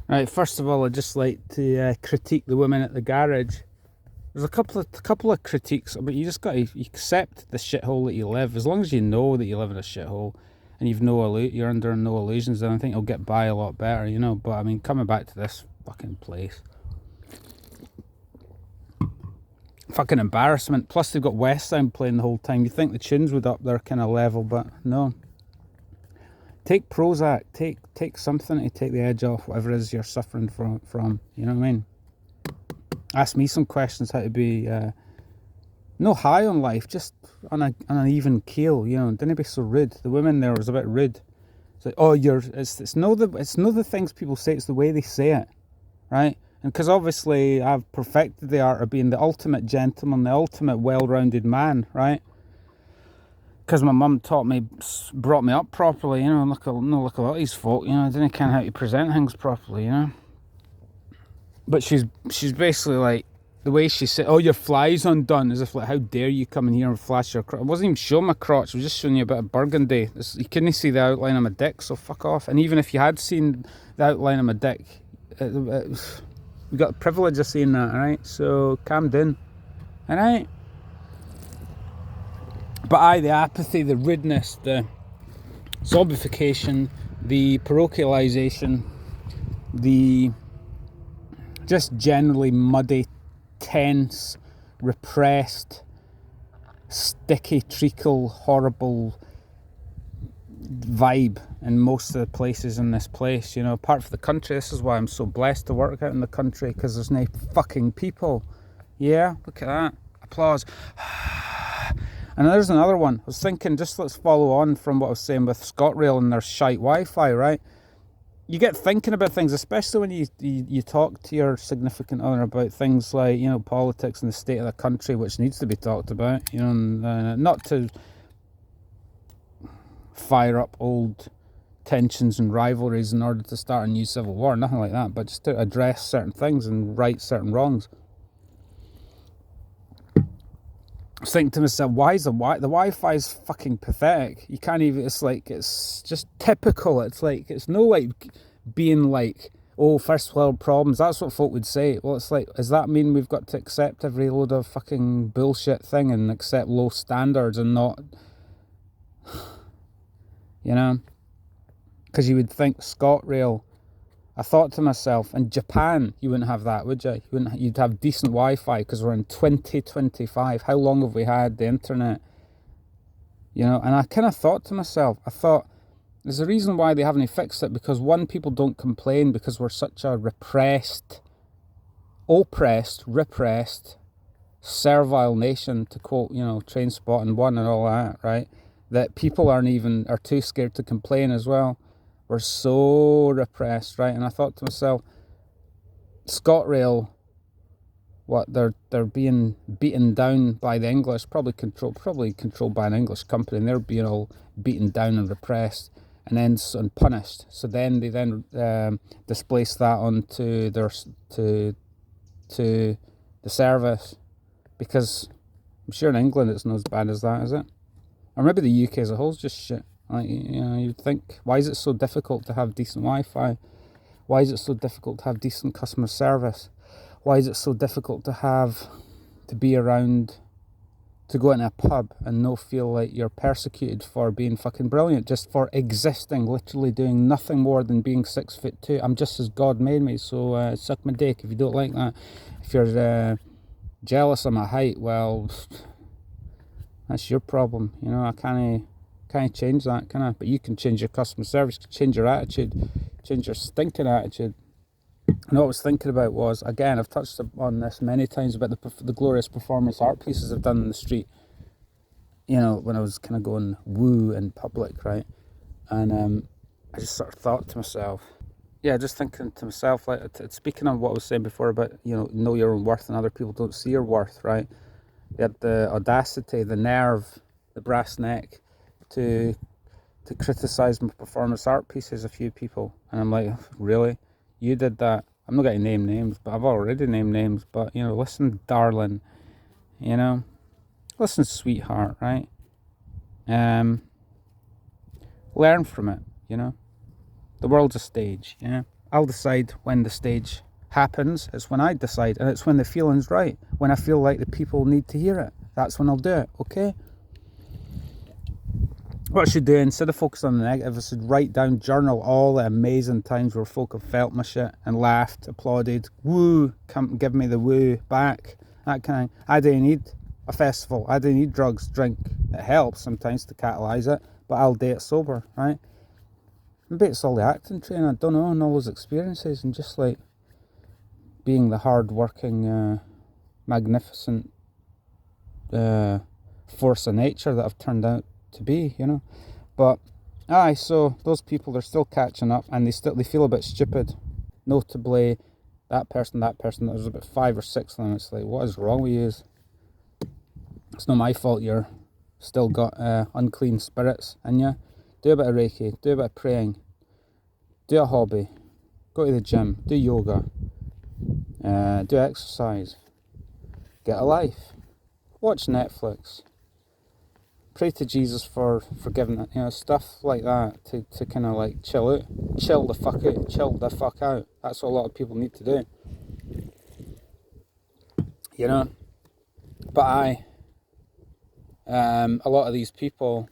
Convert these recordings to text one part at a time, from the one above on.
Right, first of all, I'd just like to critique the women at the garage. There's a couple of critiques, but you just got to accept the shithole that you live. As long as you know that you live in a shithole, and you're under no illusions, then I think you'll get by a lot better, you know. But I mean, coming back to this fucking place, fucking embarrassment. Plus, they've got West Sound playing the whole time. You think the tunes would up their kind of level, but no. Take Prozac, take something to take the edge off whatever it is you're suffering from. You know what I mean? Ask me some questions how to be no high on life, just on an even keel. You know, didn't be so rude. The women there was a bit rude. It's like, oh, it's no the things people say. It's the way they say it, right? And because obviously I've perfected the art of being the ultimate gentleman, the ultimate well-rounded man, right? Because my mum brought me up properly, you know. Look a lot of these folk, you know. I didn't know how to present things properly, you know. But she's basically like, the way she said, "Oh, your fly's undone," as if like, how dare you come in here and flash your crotch? I wasn't even showing my crotch. I was just showing you a bit of burgundy. You couldn't see the outline of my dick, so fuck off. And even if you had seen the outline of my dick, we got the privilege of seeing that, alright? So calm down, alright? But the apathy, the rudeness, the zombification, the parochialization, the just generally muddy, tense, repressed, sticky, treacle, horrible vibe in most of the places in this place, you know. Apart from the country, this is why I'm so blessed to work out in the country, because there's no fucking people. Yeah, look at that. Applause. And there's another one. I was thinking, just let's follow on from what I was saying with ScotRail and their shite Wi-Fi, right? You get thinking about things, especially when you talk to your significant other about things like, you know, politics and the state of the country, which needs to be talked about, you know, and not to fire up old tensions and rivalries in order to start a new civil war, nothing like that, but just to address certain things and right certain wrongs. I was thinking to myself, why is the Wi-Fi is fucking pathetic. You can't even, it's just typical. It's like, it's no like being like, oh, first world problems. That's what folk would say. Well, it's like, does that mean we've got to accept every load of fucking bullshit thing and accept low standards and not, you know? Because you would think ScotRail, I thought to myself, in Japan, you wouldn't have that, would you? You'd have decent Wi-Fi because we're in 2025. How long have we had the internet? You know, and I kind of thought to myself, there's a reason why they haven't fixed it, because one, people don't complain because we're such a repressed, servile nation, to quote, you know, Trainspotting 1 and all that, right? That people are too scared to complain as well. We're so repressed, right? And I thought to myself, ScotRail, what they're being beaten down by the English, probably controlled by an English company, and they're being all beaten down and repressed, and then punished. So then they displace that onto to the service, because I'm sure in England it's not as bad as that, is it? Or maybe the UK as a whole is just shit. Like, you know, you'd think, why is it so difficult to have decent Wi-Fi? Why is it so difficult to have decent customer service? Why is it so difficult to be around, to go in a pub and not feel like you're persecuted for being fucking brilliant, just for existing, literally doing nothing more than being 6'2". I'm just as God made me, so suck my dick if you don't like that. If you're jealous of my height, well, that's your problem. You know, I can't change that, can I? But you can change your customer service, change your attitude, change your stinking attitude. And what I was thinking about was, again, I've touched on this many times about the glorious performance art pieces I've done in the street, you know, when I was kind of going woo in public, right? And I just sort of thought to myself, just thinking to myself, like, speaking on what I was saying before about, you know your own worth and other people don't see your worth, right? They had the audacity, the nerve, the brass neck to criticize my performance art pieces, a few people, and I'm like, really? You did that? I'm not going to name names, but I've already named names. But, you know, listen, darling, you know, listen, sweetheart, right? Learn from it, you know. The world's a stage, yeah. I'll decide when the stage happens. It's when I decide, and it's when the feeling's right. When I feel like the people need to hear it, that's when I'll do it, okay? What I should do, instead of focusing on the negative, I should write down, journal all the amazing times where folk have felt my shit and laughed, applauded, woo, come give me the woo back, that kind of. I don't need a festival, I don't need drugs, drink. It helps sometimes to catalyse it, but I'll do it sober, right? Maybe it's all the acting training, I don't know, and all those experiences, and just like being the hard-working, magnificent force of nature that I've turned out to be, you know. But so those people, they're still catching up, and they feel a bit stupid. Notably, that person, there's about 5 or 6 of them. It's like, what is wrong with you? It's not my fault you're still got unclean spirits in you. Do a bit of Reiki, do a bit of praying, do a hobby, go to the gym, do yoga, do exercise, get a life, watch Netflix, pray to Jesus for forgiveness, you know, stuff like that, to kind of like chill the fuck out. That's what a lot of people need to do, you know. But a lot of these people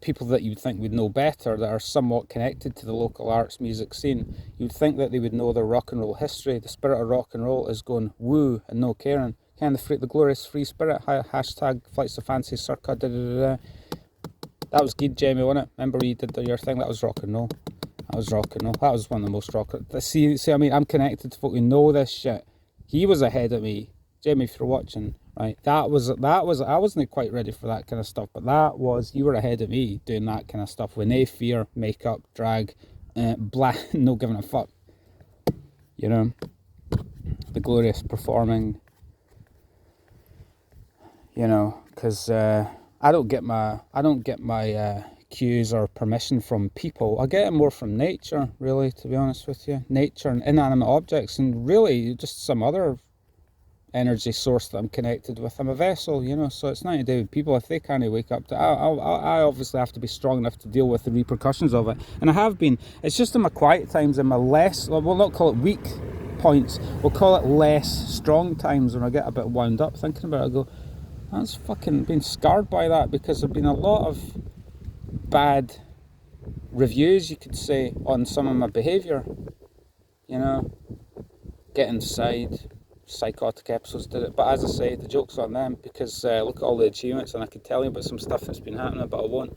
that you would think would know better, that are somewhat connected to the local arts music scene, you'd think that they would know their rock and roll history. The spirit of rock and roll is going woo and no caring. Kind of the glorious free spirit, hashtag flights of fancy circa, da da da da. That was good, Jamie, wasn't it? Remember you did your thing? That was rock and roll. That was rock and roll. That was one of the most rock. See, I mean, I'm connected to folk who know this shit. He was ahead of me. Jamie, if you're watching, right? That was. I wasn't quite ready for that kind of stuff, but you were ahead of me doing that kind of stuff with no fear, makeup, drag, no giving a fuck. You know, the glorious performing. You know, because I don't get my cues or permission from people. I get it more from nature, really, to be honest with you. Nature and inanimate objects, and really just some other energy source that I'm connected with. I'm a vessel, you know, so it's nothing to do with people. If they can't wake up to it, I obviously have to be strong enough to deal with the repercussions of it, and I have been. It's just in my quiet times, in my less, we'll not call it weak points, we'll call it less strong times, when I get a bit wound up thinking about it. I go, that's fucking been scarred by that, because there've been a lot of bad reviews, you could say, on some of my behaviour, you know, get inside, psychotic episodes did it, but as I say, the joke's on them, because look at all the achievements, and I could tell you about some stuff that's been happening, but I won't.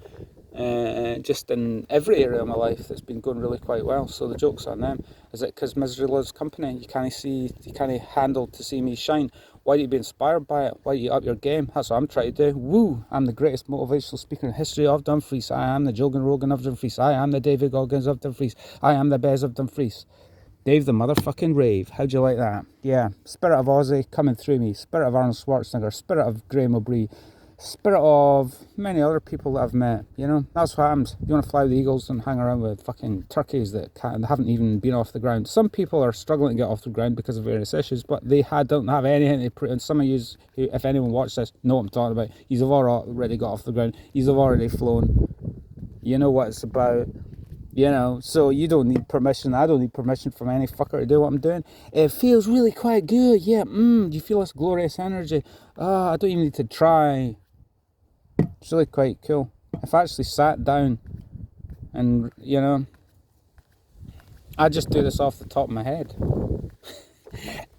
Just in every area of my life that's been going really quite well, so the joke's on them. Is it because misery loves company? You can't handle to see me shine. Why do you be inspired by it? Why do you up your game? That's what I'm trying to do. Woo! I'm the greatest motivational speaker in history of Dumfries. I am the Jogan Rogan of Dumfries. I am the David Goggins of Dumfries. I am the Bez of Dumfries. Dave the motherfucking Rave. How'd you like that? Yeah. Spirit of Ozzy coming through me. Spirit of Arnold Schwarzenegger. Spirit of Graham O'Brien. Spirit of many other people that I've met, you know. That's what happens. You want to fly with the eagles and hang around with fucking turkeys that haven't even been off the ground. Some people are struggling to get off the ground because of various issues, but they don't have anything to prove. And some of you, if anyone watched this, know what I'm talking about. You've already got off the ground. You've already flown. You know what it's about. You know, so you don't need permission. I don't need permission from any fucker to do what I'm doing. It feels really quite good. Yeah, you feel this glorious energy. I don't even need to try. It's really quite cool. I've actually sat down and, you know, I just do this off the top of my head.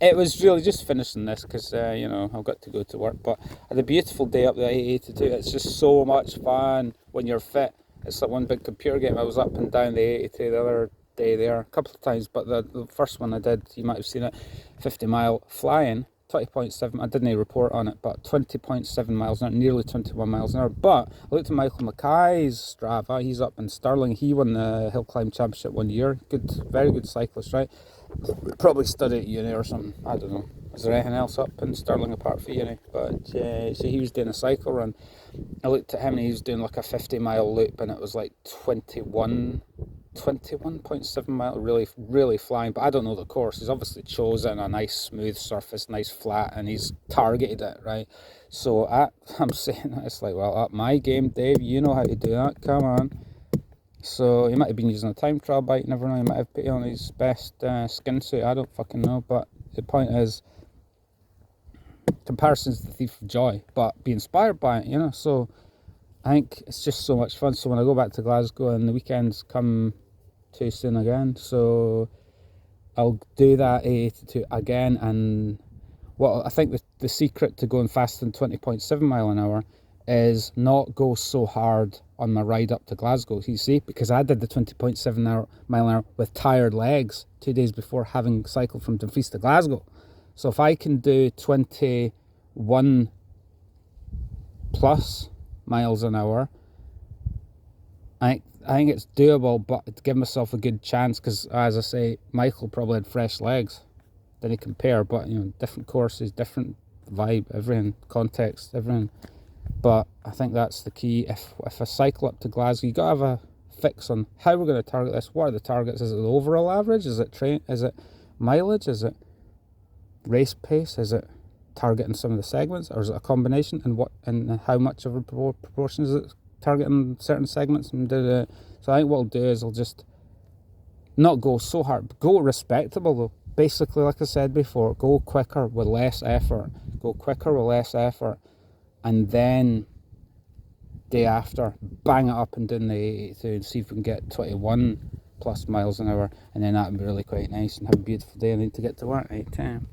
It was really just finishing this because, you know, I've got to go to work. But I had a beautiful day up the I-82. It's just so much fun when you're fit. It's like one big computer game. I was up and down the I-82 the other day there a couple of times. But the first one I did, you might have seen it, 50-mile flying. 20.7, I didn't report on it, but 20.7 miles an hour, nearly 21 miles an hour. But I looked at Michael Mackay's Strava. He's up in Stirling. He won the hill climb championship one year. Good, very good cyclist, right? Probably studied at uni or something. I don't know. Is there anything else up in Stirling apart from uni? But so he was doing a cycle run. I looked at him and he was doing like a 50-mile loop, and it was like 21.7 mile, really flying. But I don't know the course. He's obviously chosen a nice smooth surface, nice flat, and he's targeted it, right? So I'm saying, it's like, well, up my game, Dave, you know how to do that, come on. So he might have been using a time trial bike, never know. He might have put on his best skin suit, I don't fucking know. But the point is, comparison's the thief of joy, but be inspired by it, you know. So I think it's just so much fun. So when I go back to Glasgow, and the weekends come too soon again, so I'll do that again. And what I think the secret to going faster than 20.7 mile an hour is not go so hard on my ride up to Glasgow. You see, because I did the 20.7 mile an hour with tired legs 2 days before having cycled from Dumfries to Glasgow. So if I can do 21 plus miles an hour, I think it's doable, but to give myself a good chance, because as I say, Michael probably had fresh legs. Didn't compare, but you know, different courses, different vibe, everything, context, everything. But I think that's the key. If I cycle up to Glasgow, you gotta have a fix on how we're going to target this. What are the targets? Is it the overall average? Is it Is it mileage? Is it race pace? Is it targeting some of the segments, or is it a combination? And how much of a proportion is it targeting certain segments? So I think what I'll do is I'll just not go so hard, but go respectable though. Basically, like I said before, go quicker with less effort. Go quicker with less effort, and then day after, bang it up and down the 82 and see if we can get 21 plus miles an hour, and then that would be really quite nice and have a beautiful day. I need to get to work at 8:10.